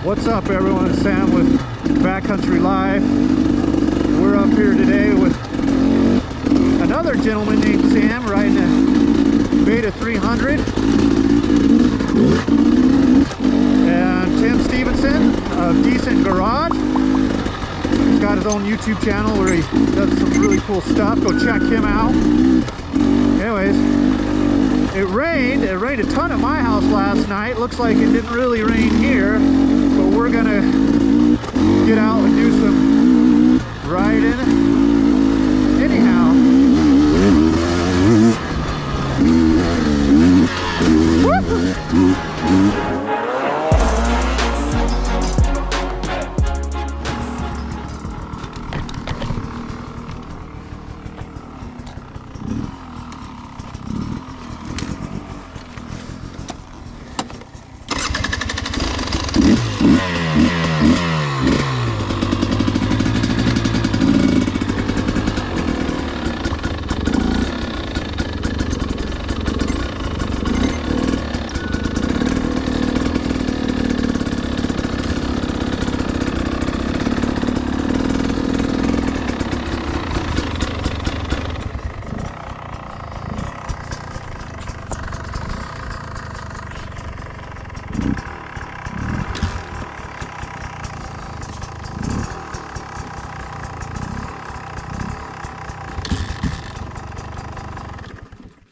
What's up, everyone? It's Sam with Backcountry Live. We're up here today with another gentleman named Sam riding a Beta 300, and Tim Stevenson of Decent Garage. He's got his own YouTube channel where he does some really cool stuff. Go check him out. Anyways, it rained a ton at my house last night. Looks like it didn't really rain here, but we're gonna get out and do some riding anyhow.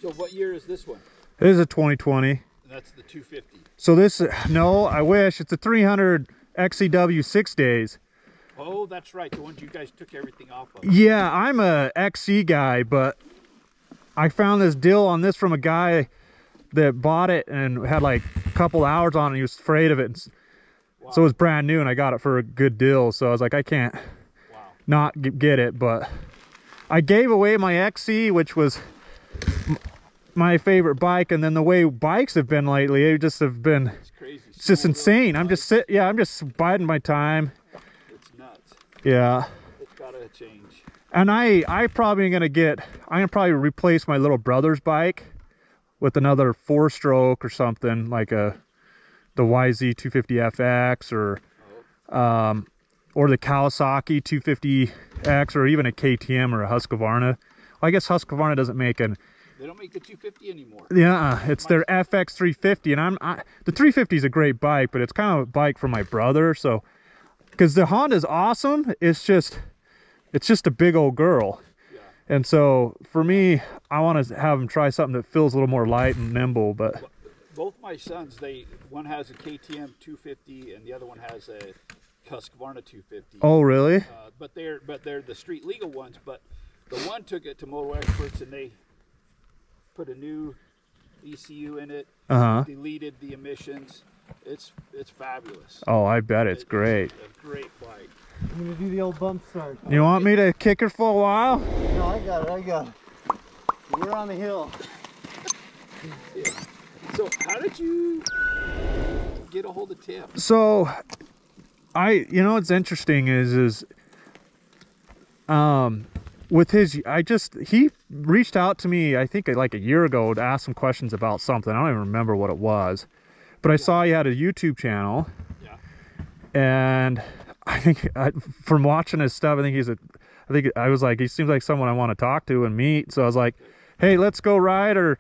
So what year is this one? It is a 2020. And that's the 250. So this, no, I wish. It's a 300 XC-W 6 Days. Oh, that's right. The ones you guys took everything off of. Yeah, I'm a XC guy, but I found this deal on this from a guy that bought it and had like a couple hours on it. He was afraid of it. Wow. So it was brand new and I got it for a good deal. So I was like, I can't not get it. But I gave away my XC, which was my favorite bike, and then the way bikes have been lately, it just have been, it's just insane. I'm just I'm just biding my time. It's nuts. Yeah, it's gotta change. And I'm gonna probably replace my little brother's bike with another 4-stroke or something, like the YZ 250FX or the Kawasaki 250X, or even a KTM or a Husqvarna. Well, I guess Husqvarna doesn't make They don't make the 250 anymore. Yeah, it's their FX 350, and the 350 is a great bike, but it's kind of a bike for my brother. So, because the Honda's awesome, it's just a big old girl. Yeah. And so for me, I want to have him try something that feels a little more light and nimble. But both my sons, one has a KTM 250 and the other one has a Husqvarna 250. Oh, really? But they're the street legal ones. But the one took it to Moto Experts and they put a new ECU in it, deleted the emissions. It's fabulous. Oh, I bet it's great. It's a great bike. I'm gonna do the old bump start. You want me to kick her for a while? No, I got it. We're on the hill. Yeah. So how did you get a hold of Tim? So what's interesting is with his, he reached out to me, I think like a year ago, to ask some questions about something. I don't even remember what it was, but I saw he had a YouTube channel. Yeah. And I think from watching his stuff, I was like, he seems like someone I want to talk to and meet. So I was like, hey, let's go ride or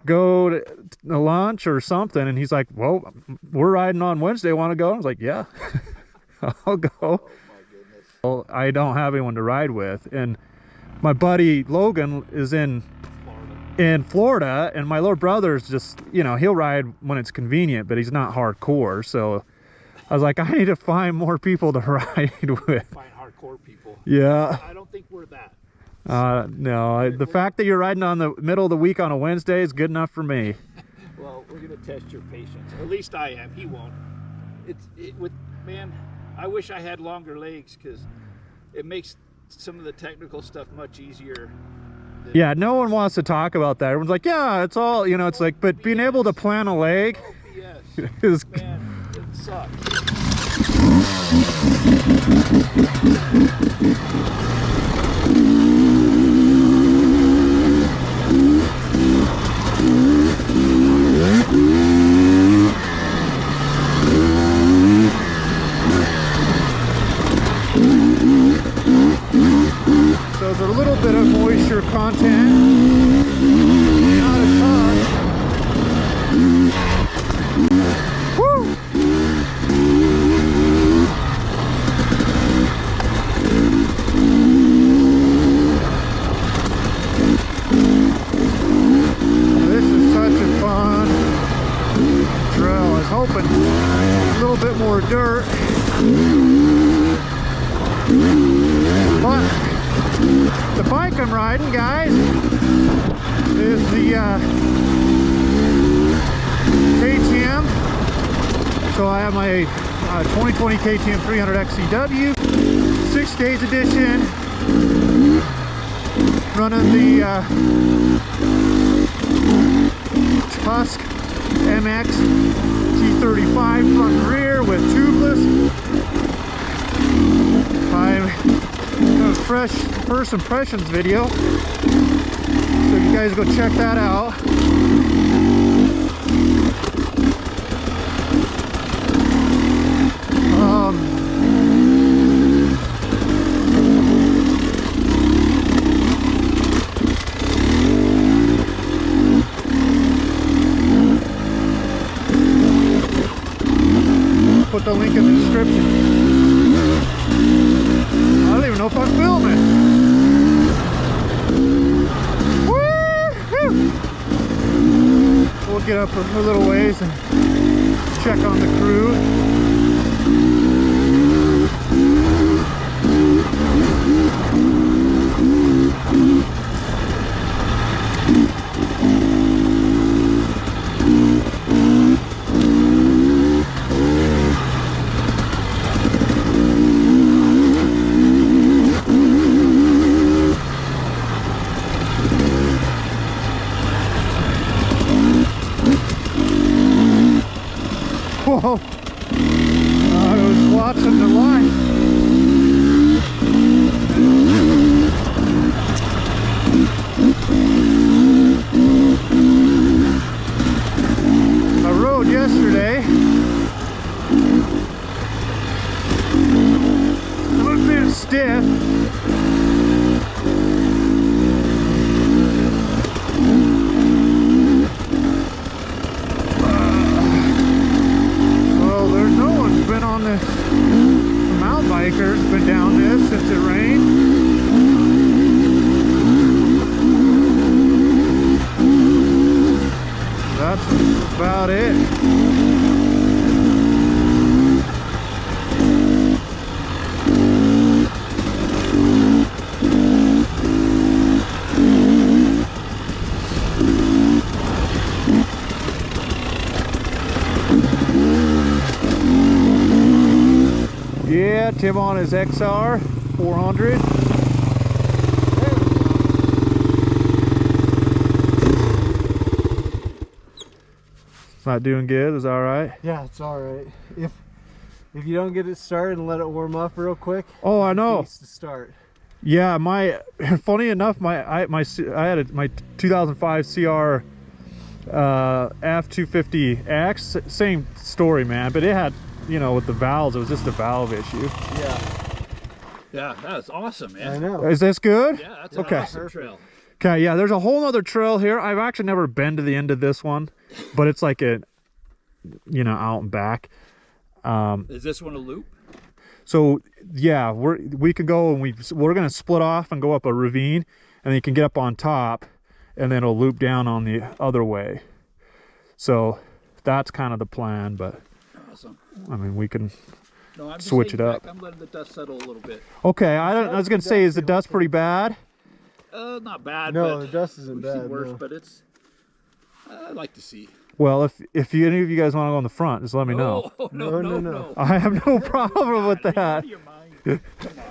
go to lunch or something. And he's like, well, we're riding on Wednesday. Want to go? I was like, yeah, I'll go. Oh, my goodness. Well, I don't have anyone to ride with, and my buddy Logan is in Florida, and my little brother's just, he'll ride when it's convenient, but he's not hardcore. So I was like, I need to find more people to ride with. Find hardcore people. Yeah. I don't think we're that. No, the fact that you're riding on the middle of the week on a Wednesday is good enough for me. Well, we're gonna test your patience. At least I am. He won't. Man, I wish I had longer legs, because it makes some of the technical stuff much easier. Yeah, no one wants to talk about that. Everyone's like, yeah, it's all, it's like, but being able to plan a leg is, man, it sucks. future content. Not a ton. Woo! This is such a fun trail. I was hoping a little bit more dirt. But the bike I'm riding, guys, is the KTM. So I have my 2020 KTM 300 XC-W 6 Days edition, running the Tusk MX G35 front and rear with tubeless. I'm doing a fresh first impressions video, so you guys go check that out. Put the link in the description. I don't even know if I'm filming. Woo-hoo! We'll get up a little ways and check on the crew. Whoa! I was watching the line. I rode yesterday. I'm a bit stiff. On this, the mountain bikers been down this since it rained. That's about it. Yeah, Tim on his XR 400. It's not doing good, is that all right? Yeah, it's all right. If you don't get it started and let it warm up real quick. Oh, I know. It's to start. Yeah, funny enough, I had my 2005 CR F250X, same story, man, but it had, you know, with the valves, it was just a valve issue. Yeah, that's awesome, man. I know. Is this good? Yeah, that's okay. an awesome trail. Okay, yeah, there's a whole other trail here. I've actually never been to the end of this one, but it's like a, you know, out and back. Is this one a loop? So yeah, we could go and we're gonna split off and go up a ravine, and then you can get up on top, and then it'll loop down on the other way. So that's kind of the plan, but awesome. I mean, we can I'm just switch it up. I'm letting the dust settle a little bit. Okay, I was gonna say, is the dust pretty bad? Not bad. No, but the dust isn't we've seen bad. worse, No. but it's. I like to see. Well, if any of you guys want to go in the front, just let me know. Oh, no. I have no problem with that. Out of your mind. Come on.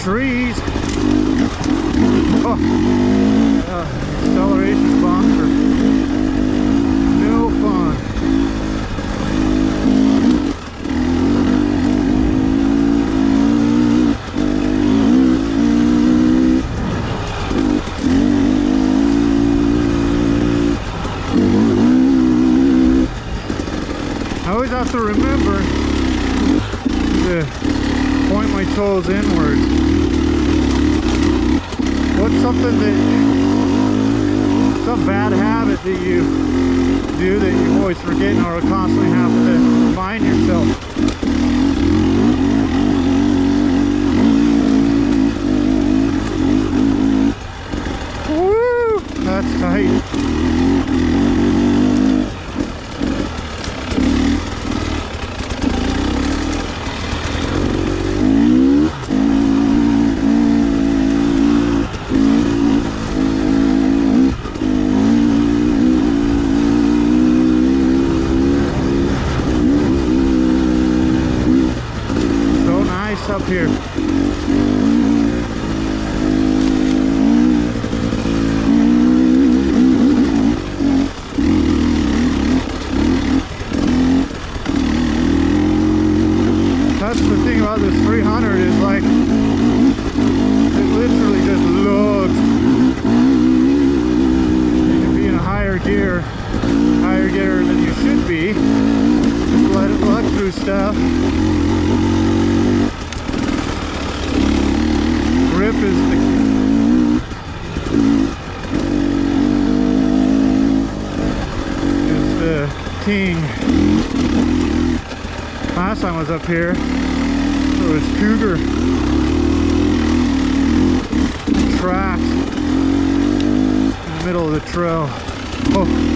trees. Oh, acceleration bumps are no fun. I always have to remember to point my toes inward. What's something some bad habit that you do that you always forget or constantly have to remind yourself? Woo! That's tight. Up here. That's the thing about this 300 is like it literally just lugs. You can be in a higher gear than you should be. Just let it lug through stuff. Grip is the king. Last time I was up here, it was Cougar tracks. And the middle of the trail. Oh.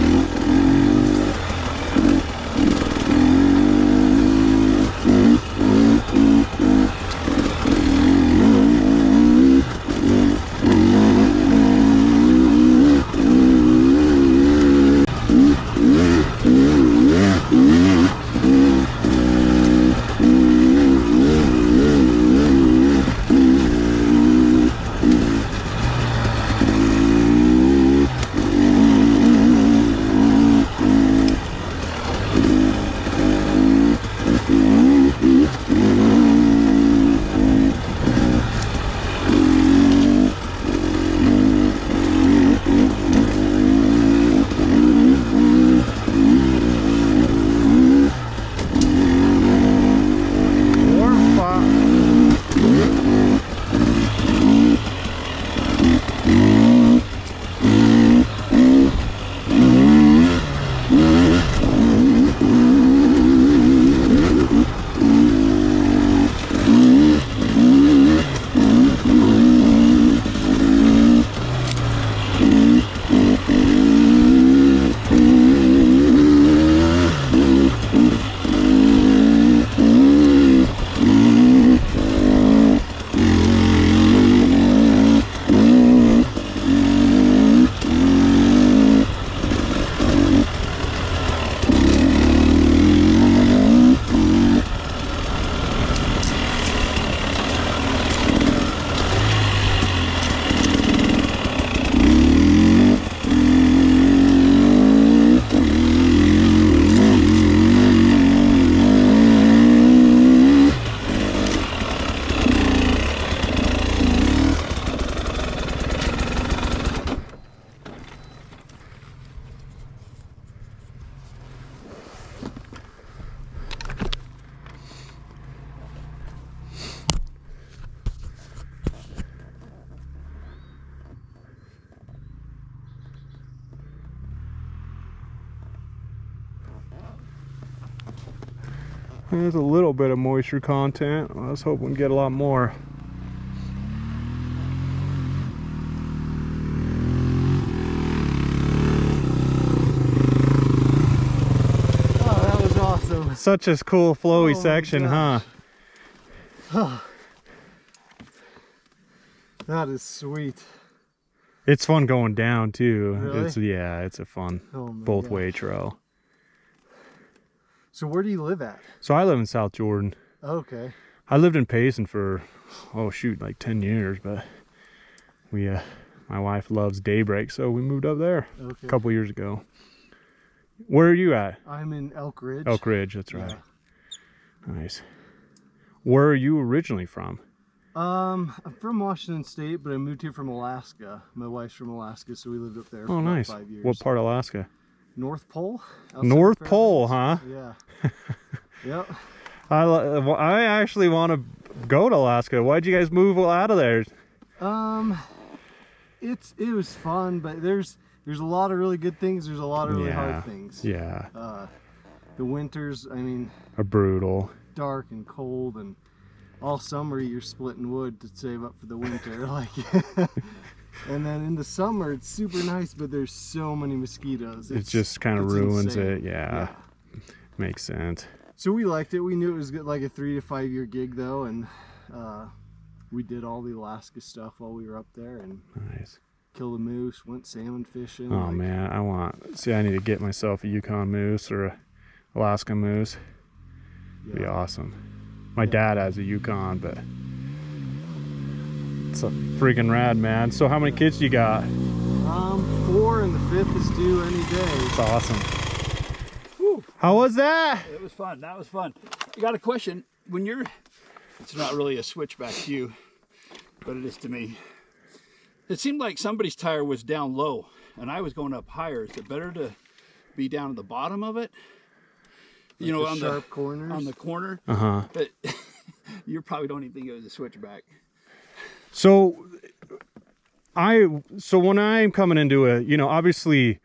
There's a little bit of moisture content. I was hoping we'd get a lot more. Oh, that was awesome. Such a cool flowy section, huh? Oh, that is sweet. It's fun going down too. Really? It's a fun both way trail. So where do you live at? So I live in South Jordan. Okay. I lived in Payson for, oh shoot, like 10 years, but we, my wife loves daybreak, so we moved up there a couple years ago. Where are you at? I'm in Elk Ridge. Elk Ridge, that's right. Yeah. Nice. Where are you originally from? I'm from Washington State, but I moved here from Alaska. My wife's from Alaska, so we lived up there for about 5 years. What part of Alaska? North Pole. North Pole, huh? Yeah. Yep. I actually want to go to Alaska. Why'd you guys move out of there? It was fun, but there's a lot of really good things. There's a lot of really hard things. Yeah. The winters, I mean, are brutal. Dark and cold, and all summer you're splitting wood to save up for the winter. Like, and then in the summer it's super nice, but there's so many mosquitoes. It just kind of ruins insane. it. Yeah. Makes sense. So we liked it. We knew it was good, like a 3 to 5 year gig though, and we did all the Alaska stuff while we were up there, and killed a moose, went salmon fishing. Oh man, I need to get myself a Yukon moose or a Alaska moose. It'd be awesome. My dad has a Yukon, but it's a freaking rad, man. So how many kids do you got? 4, and the 5th is due any day. It's awesome. Whew. How was that? It was fun. That was fun. I got a question. When you're, it's not really a switchback to you, but it is to me. It seemed like somebody's tire was down low, and I was going up higher. Is it better to be down at the bottom of it? You know, on the corners, on the corner. But you probably don't even think it was a switchback. So when I'm coming into it, you know, obviously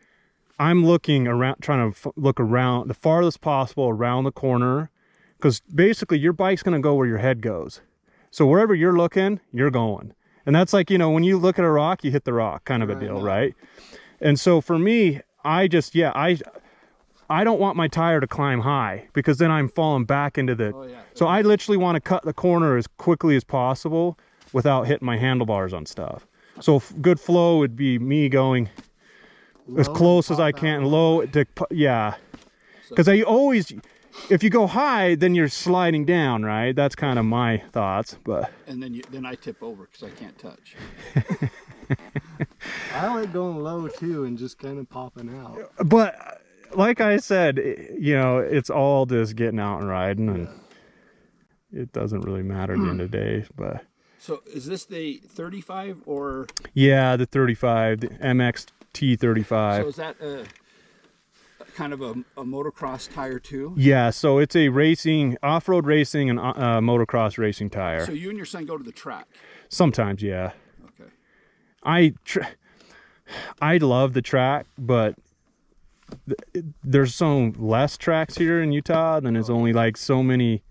I'm looking around, trying to look around the farthest possible around the corner, because basically your bike's going to go where your head goes. So wherever you're looking, you're going. And that's like, you know, when you look at a rock, you hit the rock kind of a deal, right? And so for me, I just, yeah, I don't want my tire to climb high because then I'm falling back into the, so I literally want to cut the corner as quickly as possible without hitting my handlebars on stuff. So good flow would be me going as close as I can, low to, yeah. Because I always, if you go high, then you're sliding down, right? That's kind of my thoughts, but. And then I tip over because I can't touch. I like going low too and just kind of popping out. But like I said, you know, it's all just getting out and riding, and it doesn't really matter at the end of the day. But so is this the 35 or? Yeah, the 35, the MXT 35. So is that kind of a motocross tire too? Yeah, so it's a racing, off-road racing and motocross racing tire. So you and your son go to the track? Sometimes, yeah. Okay. I love the track, but there's so less tracks here in Utah, and there's only like so many,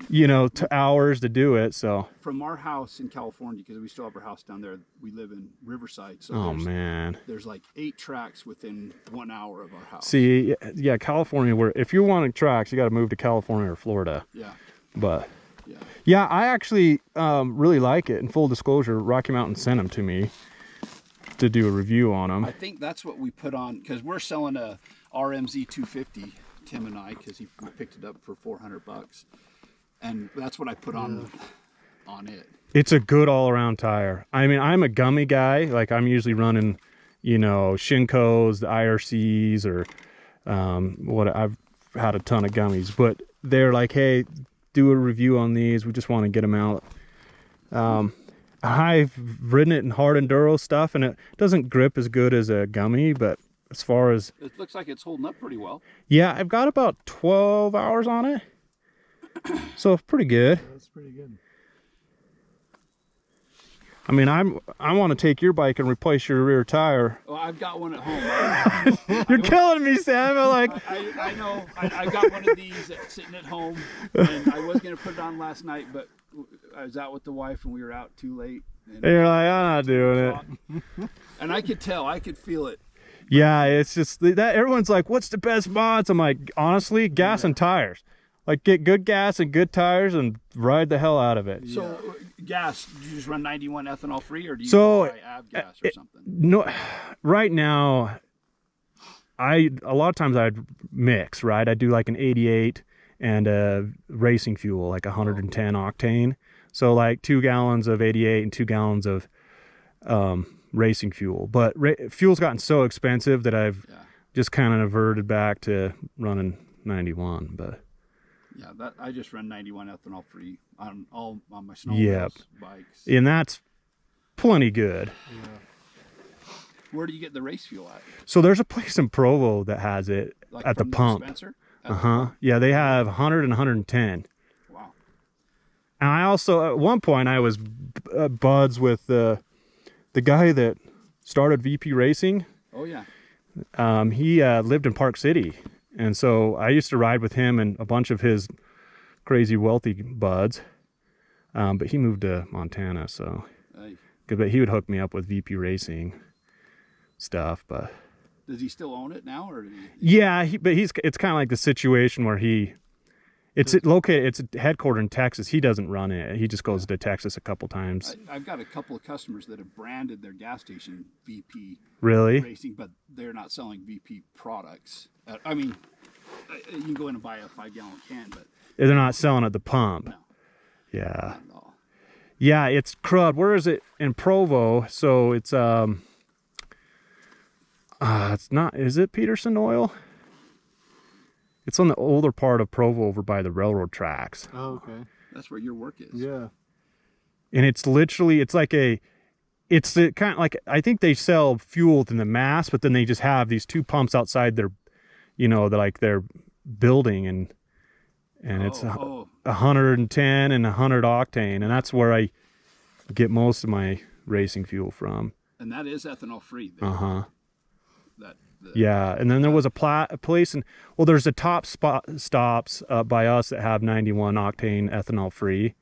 you know, hours to do it. So from our house in California, because we still have our house down there, we live in Riverside. So there's like 8 tracks within 1 hour of our house. See, yeah, California, where if you want tracks, you got to move to California or Florida. Yeah. But yeah, I actually really like it. In full disclosure, Rocky Mountain sent them to me to do a review on them. I think that's what we put on, because we're selling a RMZ 250, Tim and I, because we picked it up for $400, and that's what I put on it. It's a good all-around tire. I mean, I'm a gummy guy. Like, I'm usually running, you know, Shinkos, the IRCs, or what. I've had a ton of gummies, but they're like, hey, do a review on these. We just want to get them out. I've ridden it in hard enduro stuff, and it doesn't grip as good as a gummy, but as far as... It looks like it's holding up pretty well. Yeah, I've got about 12 hours on it. So pretty good. That's pretty good. I mean, I want to take your bike and replace your rear tire. Well, I've got one at home. You're killing me, Sam. I know. I've got one of these sitting at home, and I was going to put it on last night, but I was out with the wife, and we were out too late. And you're like, I'm not doing it. And I could tell. I could feel it. Yeah, it's just that everyone's like, what's the best mods? I'm like, honestly, gas and tires. Like, get good gas and good tires and ride the hell out of it. So, gas, do you just run 91 ethanol free, or do you buy avgas or something? No, right now, a lot of times I'd mix, right? I do like an 88 and a racing fuel, like 110 octane. So like 2 gallons of 88 and 2 gallons of racing fuel. But fuel's gotten so expensive that I've just kind of averted back to running 91. But yeah, I just run 91 ethanol free on my snowmobiles, bikes. And that's plenty good. Yeah. Where do you get the race fuel at? So there's a place in Provo that has it, like at the pump. Yeah, they have 100 and 110. Wow. And I also, at one point, I was buds with the guy that started VP Racing. Oh yeah. He lived in Park City, and so I used to ride with him and a bunch of his crazy wealthy buds. But he moved to Montana, so but he would hook me up with VP Racing stuff. But does he still own it now, or? Yeah, it's kind of like the situation where it's headquartered in Texas. He doesn't run it. He just goes to Texas a couple times. I've got a couple of customers that have branded their gas station VP Racing, but they're not selling VP products. I mean, you can go in and buy a 5-gallon can, but they're not selling at the pump. No. Yeah. Not at all. Yeah, it's crud. Where is it? In Provo. So it's not, is it Peterson Oil? It's on the older part of Provo over by the railroad tracks. Oh, okay. That's where your work is. Yeah. And it's literally, it's kind of like, I think they sell fuel in the mass, but then they just have these 2 pumps outside their, their building, and it's 110 and 100 octane. And that's where I get most of my racing fuel from. And that is ethanol free. Uh-huh. Yeah, and then there was a place, and there's the top stops by us that have 91 octane ethanol free,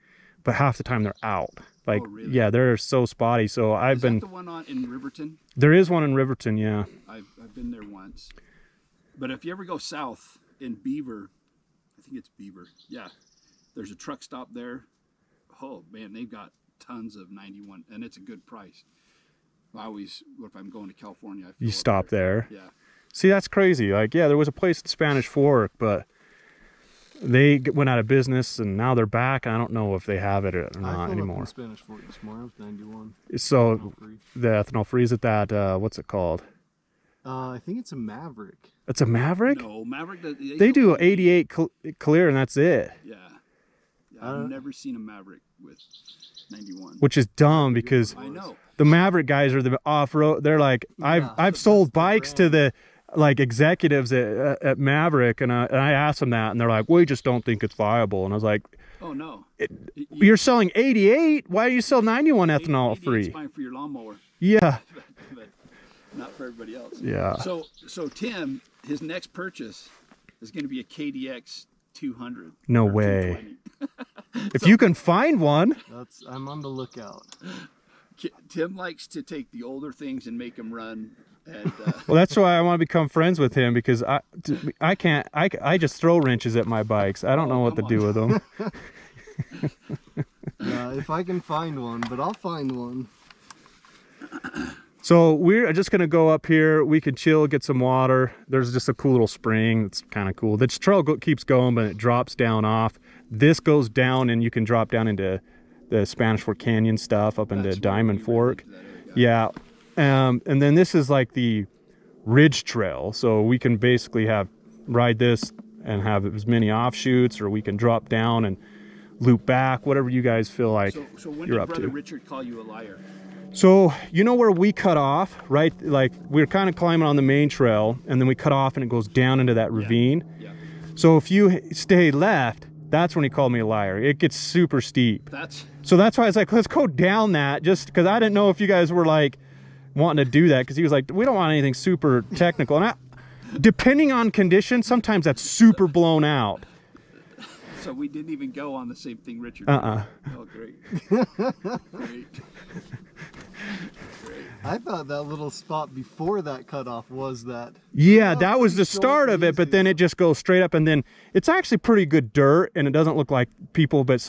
but half the time they're out. Like, Oh, really? yeah, they're so spotty. So I've been. Is that the one in Riverton? There is one in Riverton, yeah. I've been there once. But if you ever go south in Beaver, I think it's Beaver. Yeah, there's a truck stop there. Oh man, they've got tons of 91, and it's a good price. I always, if I'm going to California, I You stop there. Yeah. See, that's crazy. Like, yeah, there was a place at Spanish Fork, but they went out of business, and now they're back. I don't know if they have it or not anymore. I filled up in Spanish Fork this morning with 91. So the ethanol free, is it that, what's it called? I think it's a Maverick. It's a Maverick? No, Maverick. They do 88 clear, and that's it. Yeah. I've never seen a Maverick with 91. Which is dumb because I know. the Maverick guys are the off-road. They're like, I've sold bikes to the like executives at Maverick, and I asked them that, and they're like, we just don't think it's viable. And I was like, oh no, you're selling 88. Why do you sell 91 ethanol free? It's fine for your lawnmower. Yeah. but not for everybody else. Yeah. So Tim, his next purchase is going to be a KDX 200. No way. If you can find one. I'm on the lookout. Tim likes to take the older things and make them run. And, well, that's why I want to become friends with him, because I can't. I just throw wrenches at my bikes. I don't know what to do with them. Yeah, if I can find one, but I'll find one. So we're just gonna go up here. We can chill, get some water. There's just a cool little spring. It's kind of cool. The trail keeps going, but it drops down off. This goes down, and you can drop down into the Spanish Fork Canyon stuff up into Diamond Fork. Yeah. And then this is like the ridge trail, so we can basically ride this and have as many offshoots, or we can drop down and loop back, whatever you guys feel like so when you're did up Brother to. Richard call you a liar? So you know where we cut off, right? Like we're kind of climbing on the main trail, and then we cut off and it goes down into that ravine. Yeah. So if you stay left, that's when he called me a liar. It gets super steep. So that's why I was like, let's go down that, just because I didn't know if you guys were like wanting to do that, because he was like, we don't want anything super technical. And depending on conditions, sometimes that's super blown out. So we didn't even go on the same thing Richard did. Oh, great. Great. I thought that little spot before that cutoff was that. Yeah, that was the start of it, but then it just goes straight up, and then it's actually pretty good dirt, and it doesn't look like people, but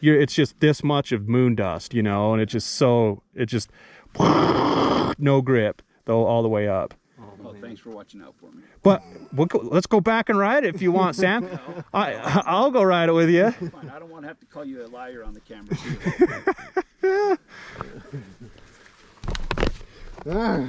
it's just this much of moon dust, you know, and it's just no grip though all the way up. Oh, thanks for watching out for me. But let's go back and ride it if you want, Sam. I'll go ride it with you. Fine. I don't want to have to call you a liar on the camera too. All right.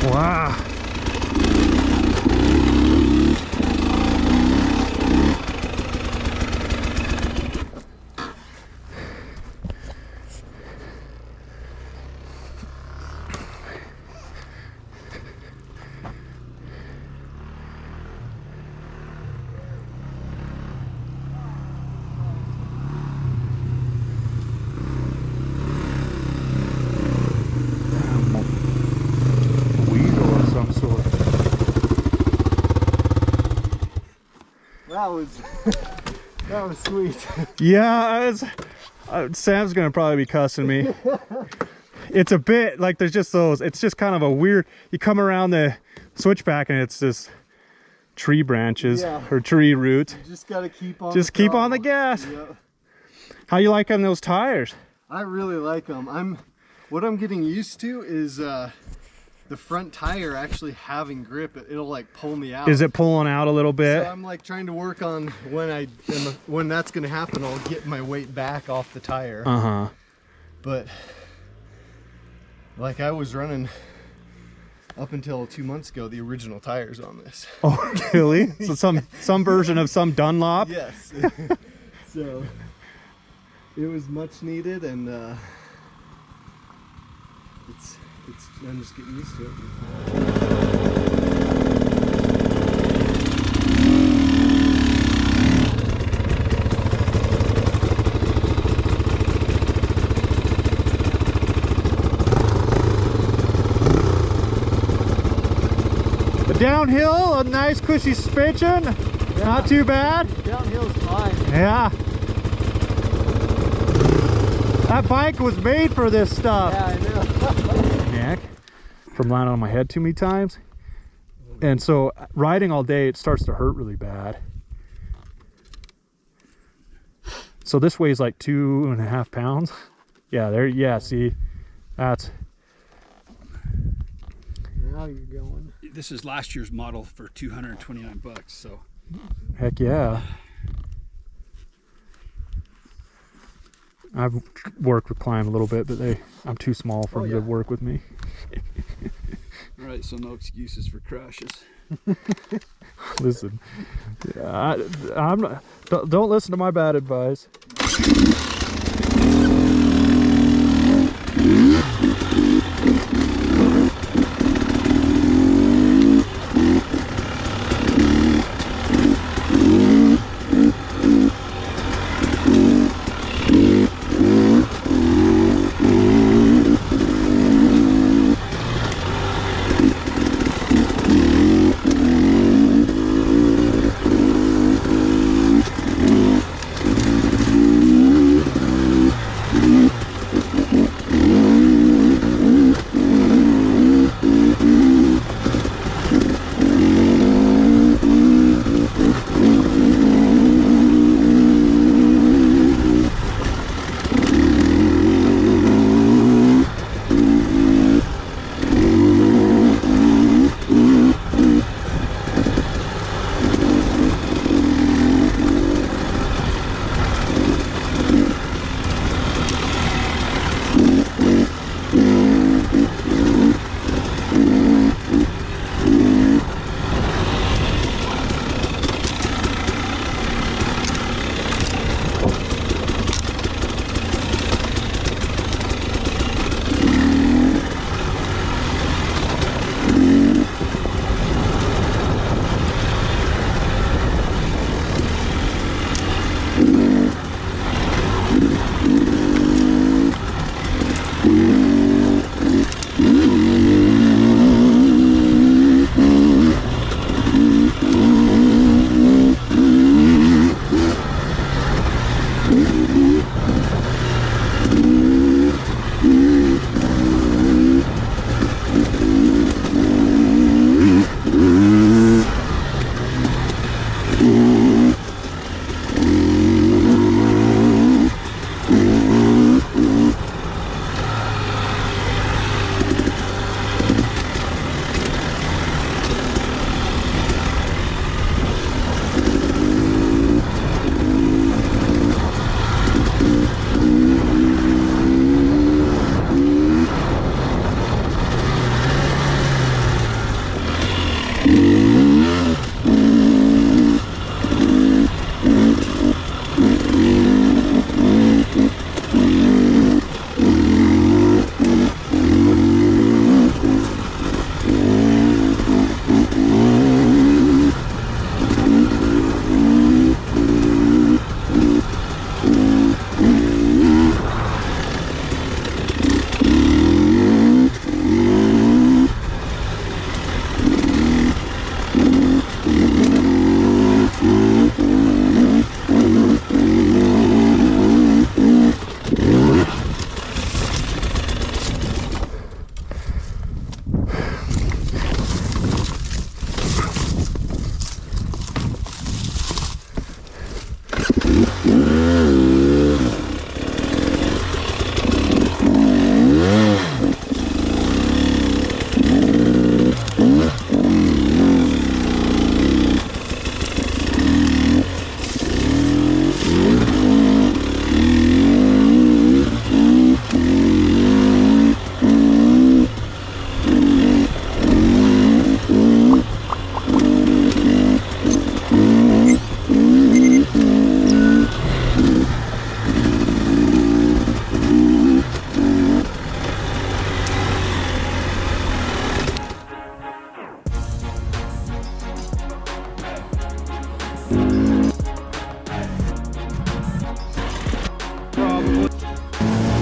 Wow. That was sweet. Yeah, Sam's gonna probably be cussing me. It's a bit like there's just those. It's just kind of a weird. You come around the switchback and it's just tree branches or tree roots. You just gotta keep on. Just keep on the gas. Yep. How you liking those tires? I really like them. What I'm getting used to is the front tire actually having grip. It'll like pull me out. Is it pulling out a little bit? So I'm like trying to work on when that's gonna happen. I'll get my weight back off the tire. But like I was running up until 2 months ago, the original tires on this. Oh, really? So some version of some Dunlop? Yes. So it was much needed, and I'm just getting used to it. Downhill, a nice cushy suspension. Yeah. Not too bad. Downhill's fine. Yeah. That bike was made for this stuff. Yeah, I know. Neck from landing on my head too many times. And so riding all day, it starts to hurt really bad. So this weighs like 2.5 pounds. Yeah, there, yeah, see, that's. Now you're going. This is last year's model for $229, so. Heck yeah. I've worked with Climb a little bit, but I'm too small for them to work with me. All right, so no excuses for crashes. Listen, don't listen to my bad advice. Probably.